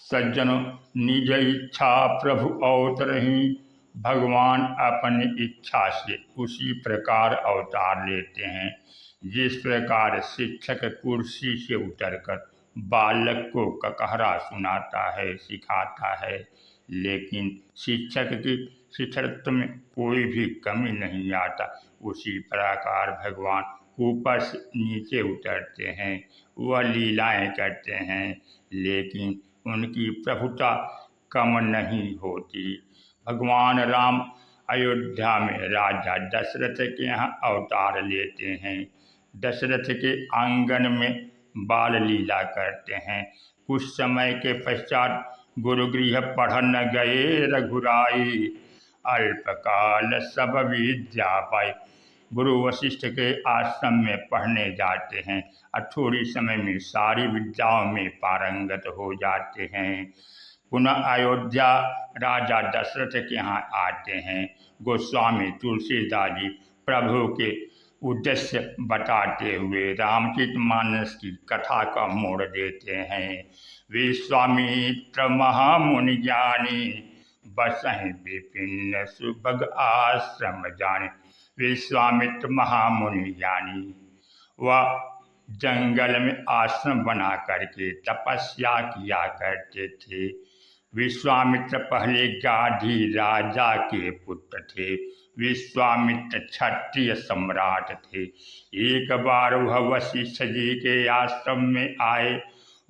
सज्जनों, निज इच्छा प्रभु अवतरहि। भगवान अपनी इच्छा से उसी प्रकार अवतार लेते हैं जिस प्रकार शिक्षक कुर्सी से उतरकर बालक को ककहरा सुनाता है, सिखाता है। लेकिन शिक्षक की शिक्षकत्व में कोई भी कमी नहीं आता। उसी प्रकार भगवान ऊपर से नीचे उतरते हैं, वह लीलाएं करते हैं, लेकिन उनकी प्रभुता कम नहीं होती। भगवान राम अयोध्या में राजा दशरथ के यहाँ अवतार लेते हैं। दशरथ के आंगन में बाल लीला करते हैं। कुछ समय के पश्चात गुरुगृह पढ़न गए रघुराई, अल्पकाल सब विद्या पाई। गुरु वशिष्ठ के आश्रम में पढ़ने जाते हैं और थोड़ी समय में सारी विद्याओं में पारंगत हो जाते हैं। पुनः अयोध्या राजा दशरथ के यहाँ आते हैं। गोस्वामी तुलसीदास जी प्रभु के उद्देश्य बताते हुए रामचरितमानस की कथा का मोड़ देते हैं। विश्वामित्र महामुनि ज्ञानी, बसहि विपिन सुभग आश्रम जाने। विश्वामित्र महामुनि ज्ञानी, वह जंगल में आश्रम बना करके तपस्या किया करते थे। विश्वामित्र पहले गाधी राजा के पुत्र थे। विश्वामित्र क्षत्रिय सम्राट थे। एक बार वह वशिष्ठ जी के आश्रम में आए।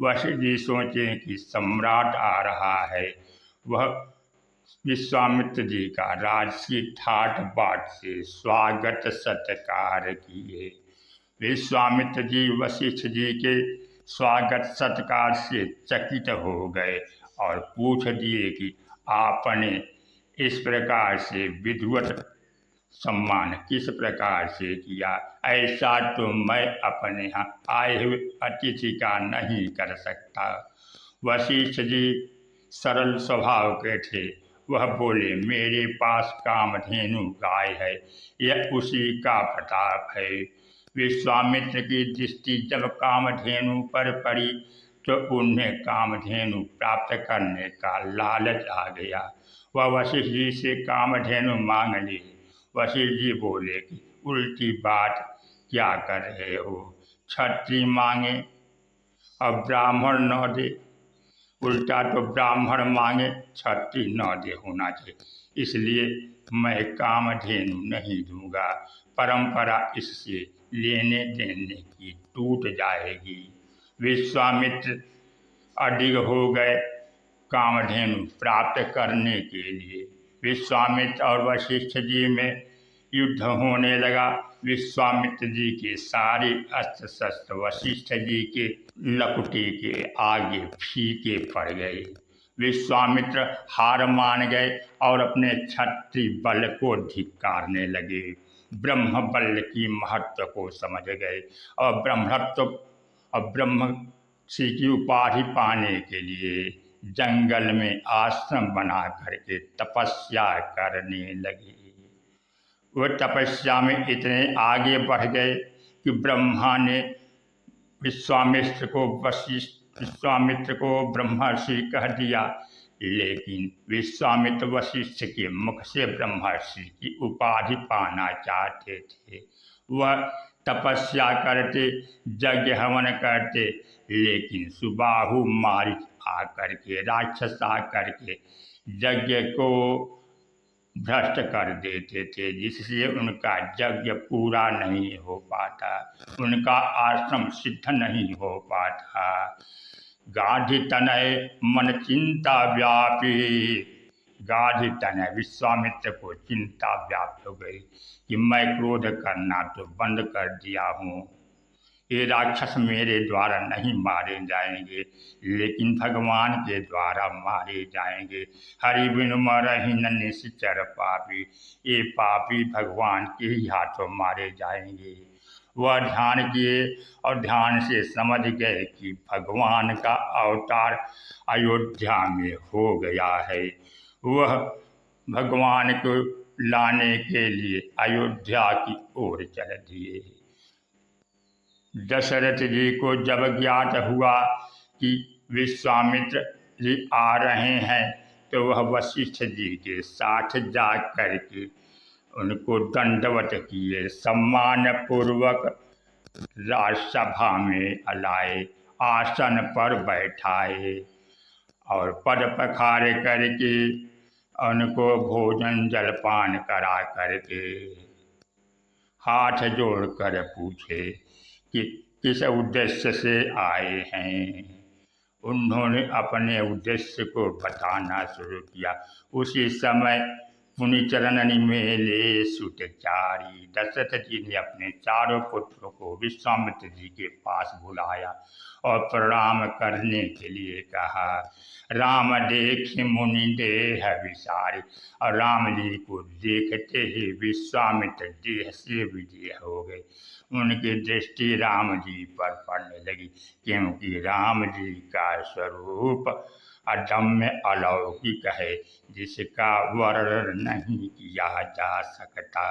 वशिष्ठ जी सोचे कि सम्राट आ रहा है। वह विश्वामित्र जी का राजसी ठाट बाट से स्वागत सत्कार किए। विश्वामित्र जी वशिष्ठ जी के स्वागत सत्कार से चकित हो गए और पूछ दिए कि आपने इस प्रकार से विधिवत सम्मान किस प्रकार से किया। ऐसा तो मैं अपने यहाँ आए हुए अतिथि का नहीं कर सकता। वशिष्ठ जी सरल स्वभाव के थे। वह बोले, मेरे पास कामधेनु गाय है, यह उसी का प्रताप है। विश्वामित्र की दृष्टि जब कामधेनु पर पड़ी तो उन्हें कामधेनु प्राप्त करने का लालच आ गया। वह वशिष्ठ जी से कामधेनु मांग ली। वशिष्ठ जी बोले कि उल्टी बात क्या कर रहे हो, क्षत्रिय मांगे और ब्राह्मण न दे। उल्टा तो ब्राह्मण मांगे, क्षत्रिय न दे होना चाहिए। इसलिए मैं कामधेनु नहीं दूंगा। परंपरा इससे लेने देने की टूट जाएगी। विश्वामित्र अडिग हो गए कामधेनु प्राप्त करने के लिए। विश्वामित्र और वशिष्ठ जी में युद्ध होने लगा। विश्वामित्र जी के सारे अस्त्र शस्त्र वशिष्ठ जी के लकुटे के आगे फीके पड़ गए। विश्वामित्र हार मान गए और अपने क्षत्रिय बल को धिक्कारने लगे। ब्रह्म बल की महत्व को समझ गए और ब्रह्मत्व और ब्रह्म की उपाधि पाने के लिए जंगल में आश्रम बना करके तपस्या करने लगे। वह तपस्या में इतने आगे बढ़ गए कि ब्रह्मा ने विश्वामित्र को ब्रह्मर्षि कह दिया। लेकिन विश्वामित्र वशिष्ठ के मुख से ब्रह्मर्षि की उपाधि पाना चाहते थे। वह तपस्या करते, यज्ञ हवन करते, लेकिन सुबाहु मारीच आकर के, राक्षस आकर के यज्ञ को भ्रष्ट कर देते थे, जिससे उनका यज्ञ पूरा नहीं हो पाता, उनका आश्रम सिद्ध नहीं हो पाता। गाढ़ी तनय मन चिंता व्यापी। गाढ़ी तनय विश्वामित्र को चिंता व्याप्त हो गई कि मैं क्रोध करना तो बंद कर दिया हूँ। ये राक्षस मेरे द्वारा नहीं मारे जाएंगे, लेकिन भगवान के द्वारा मारे जाएंगे। हरि बिनु मरहि न निश्चर पापी। ये पापी भगवान के ही हाथों मारे जाएंगे। वह ध्यान किए और ध्यान से समझ गए कि भगवान का अवतार अयोध्या में हो गया है। वह भगवान को लाने के लिए अयोध्या की ओर चल दिए। दशरथ जी को जब ज्ञात हुआ कि विश्वामित्र जी आ रहे हैं तो वह वशिष्ठ जी के साथ जा कर के उनको दंडवत किए, सम्मान पूर्वक राजसभा में लाए, आसन पर बैठाए और पद पखार करके उनको भोजन जलपान करा करके हाथ जोड़कर पूछे कि किस उद्देश्य से आए हैं। उन्होंने अपने उद्देश्य को बताना शुरू किया। उसी समय पुनि चरणनि मेले सुतचारी, दशरथ जी ने अपने चारों पुत्रों को विश्वामित्र जी के पास बुलाया और प्रणाम करने के लिए कहा। राम देख मुनि देह विसारी, और राम जी को देखते ही विश्वामित्र देह से विजय हो गए। उनकी दृष्टि राम जी पर पड़ने लगी, क्योंकि राम जी का स्वरूप अदम्य अलौकिक है, जिसका वर्णन नहीं किया जा सकता।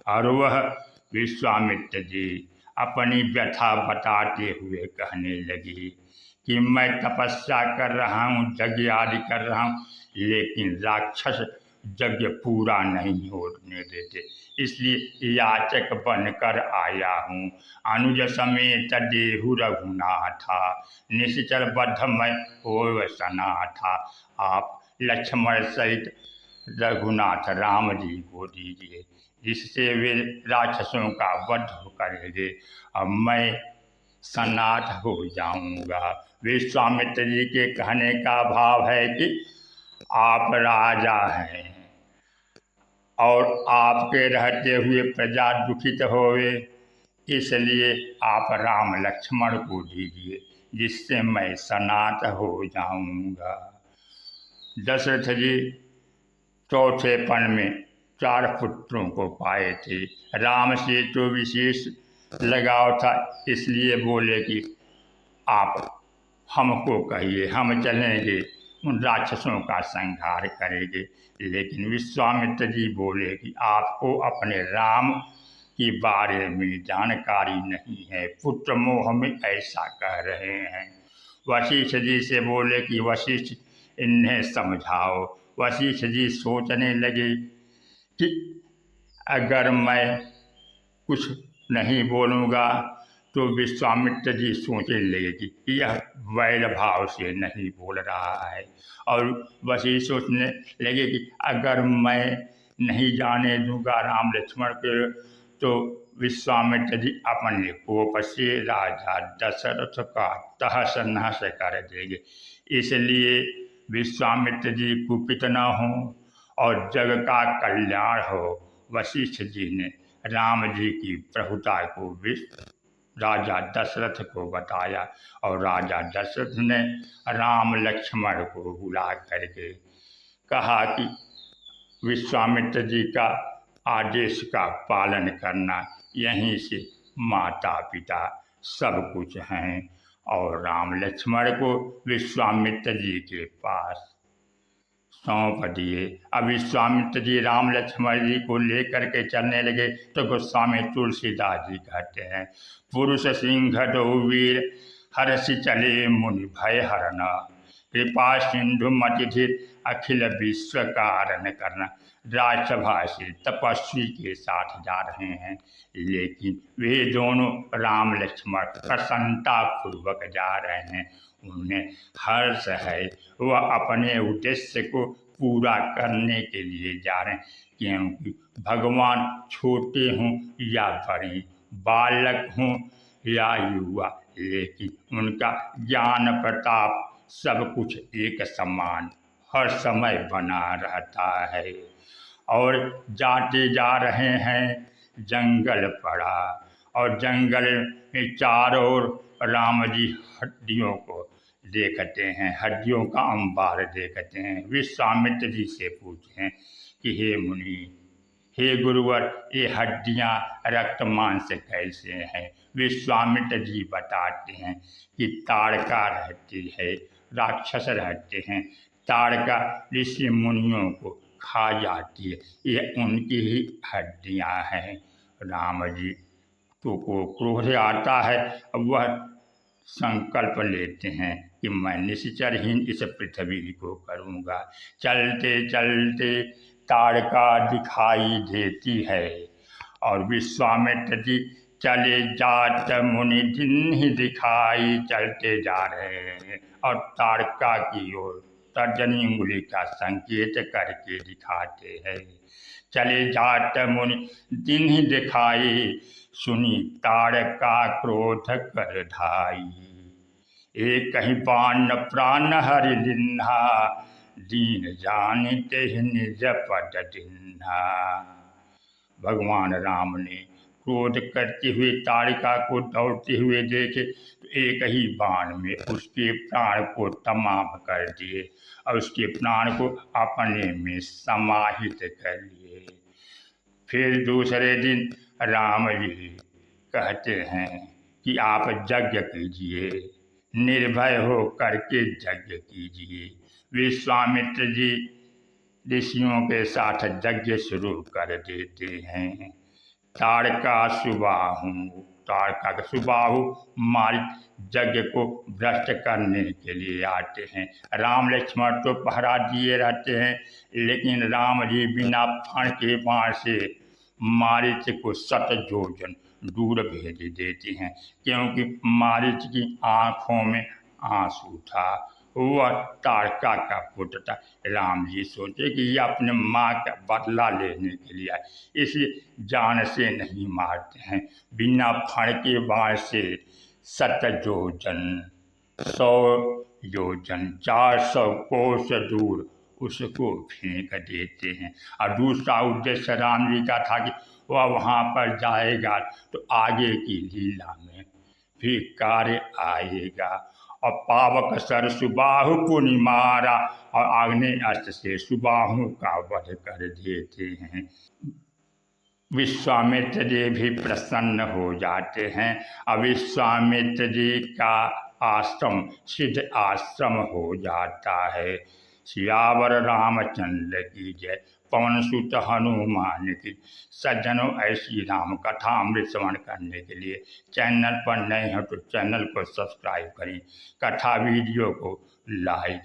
और वह विश्वामित्र जी अपनी व्यथा बताते हुए कहने लगे कि मैं तपस्या कर रहा हूँ, यज्ञ आदि कर रहा हूँ, लेकिन राक्षस यज्ञ पूरा नहीं होने देते, इसलिए याचक बनकर आया हूँ। अनुज समेत देहु रघुनाथा, निश्चल बद्ध मैं होव सनाथा। आप लक्ष्मण सहित रघुनाथ राम जी को दीजिए, जिससे वे राक्षसों का वध करेंगे और मैं सनाथ हो जाऊंगा। विश्वामित्र जी के कहने का भाव है कि आप राजा हैं और आपके रहते हुए प्रजा दुखित होवे, इसलिए आप राम लक्ष्मण को दीजिए, जिससे मैं सनाथ हो जाऊंगा। दशरथ जी चौथे पन में 4 पुत्रों को पाए थे। राम से तो विशेष लगाव था, इसलिए बोले कि आप हमको कहिए, हम चलेंगे, उन राक्षसों का संहार करेंगे। लेकिन विश्वामित्र जी बोले कि आपको अपने राम के बारे में जानकारी नहीं है, पुत्र मोह में ऐसा कह रहे हैं। वशिष्ठ जी से बोले कि वशिष्ठ इन्हें समझाओ। वशिष्ठ जी सोचने लगे कि अगर मैं कुछ नहीं बोलूँगा तो विश्वामित्र जी सोचने लगे कि यह वैर भाव से नहीं बोल रहा है, और वशिष्ठ सोचने लगे कि अगर मैं नहीं जाने दूंगा राम लक्ष्मण के तो विश्वामित्र जी अपने कोप से राजा दशरथ का तहस नहस कर देंगे, इसलिए विश्वामित्र जी कुपित न हो और जग का कल्याण हो। वशिष्ठ जी ने राम जी की प्रभुता को राजा दशरथ को बताया और राजा दशरथ ने राम लक्ष्मण को बुला करके कहा कि विश्वामित्र जी का आदेश का पालन करना, यहीं से माता पिता सब कुछ हैं, और राम लक्ष्मण को विश्वामित्र जी के पास सौंप दिए। अब विश्वामित्र जी राम लक्ष्मण जी को लेकर के चलने लगे तो गोस्वामी तुलसीदास जी कहते हैं, पुरुष सिंह दो वीर हर्षि चले मुनि भय हरना, कृपा सिंधु मतिधिर अखिल विश्व कारण करना। राजसभा से तपस्वी के साथ जा रहे हैं, लेकिन वे दोनों राम लक्ष्मण प्रसन्नता पूर्वक जा रहे हैं, उन्हें हर्ष है, वह अपने उद्देश्य को पूरा करने के लिए जा रहे हैं, क्योंकि भगवान छोटे हों या बड़े, बालक हों या युवा, लेकिन उनका ज्ञान प्रताप सब कुछ एक समान हर समय बना रहता है। और जाते जा रहे हैं, जंगल पड़ा और जंगल में चारों ओर राम जी हड्डियों को देखते हैं, हड्डियों का अंबार देखते हैं। विश्वामित्र जी से पूछें कि हे मुनि, हे गुरुवर, ये हड्डियाँ रक्त मांस कैसे हैं? विश्वामित्र जी बताते हैं कि ताड़का रहती है, राक्षस रहते हैं, ताड़का ऋषि मुनियों को खा जाती है, ये उनकी ही हड्डियाँ हैं। राम जी को क्रोध आता है, वह संकल्प लेते हैं कि मैं निश्चरहीन इस पृथ्वी को करूँगा। चलते चलते ताड़का दिखाई देती है और विश्वामित्र जी चले जात मुनि दिन ही दिखाई, चलते जा रहे हैं और ताड़का की ओर तर्जनी उंगली का संकेत करके दिखाते हैं। चले जात मुनि दिन ही दिखाई, सुनी ताड़का क्रोध कर ढाई। एक ही बाण प्राण हरि लिन्हा, दीन जानते ही निज पद दिन्हा। भगवान राम ने क्रोध करते हुए ताड़का को दौड़ते हुए देखे तो एक ही बाण में उसके प्राण को तमाम कर दिए और उसके प्राण को अपने में समाहित कर लिए। फिर दूसरे दिन राम जी कहते हैं कि आप यज्ञ कीजिए, निर्भय हो करके यज्ञ कीजिए। विश्वामित्र जी ऋषियों के साथ यज्ञ शुरू कर देते हैं। ताड़का का सुबाहु मारीच यज्ञ को भ्रष्ट करने के लिए आते हैं। राम लक्ष्मण तो पहरा दिए रहते हैं, लेकिन राम जी बिना फण के बाण से मारीच को 7 योजन दूर भेज देते हैं, क्योंकि मारीच की आँखों में आंसू था। वह ताड़का का पुत्र था। राम जी सोचे कि ये अपने माँ का बदला लेने के लिए आए, इसलिए जान से नहीं मारते हैं। बिना फण के बाण से 7 योजन 100 योजन 400 कोस दूर उसको फेंक देते हैं। और दूसरा उद्देश्य राम जी का था कि वह वहाँ पर जाएगा तो आगे की लीला में भी कार्य आएगा। और पावक सर सुबाहु पुनि मारा, और आग्नेय अस्त्र से सुबाहु का वध कर देते हैं। विश्वामित्र जी भी प्रसन्न हो जाते हैं। और विश्वामित्र जी का आश्रम सिद्ध आश्रम हो जाता है। सियावर रामचंद्र की जय, पवन सुत हनुमान की। सज्जनों, ऐसी राम कथा अमृत श्रवण करने के लिए चैनल पर नए हो तो चैनल को सब्सक्राइब करें, कथा वीडियो को लाइक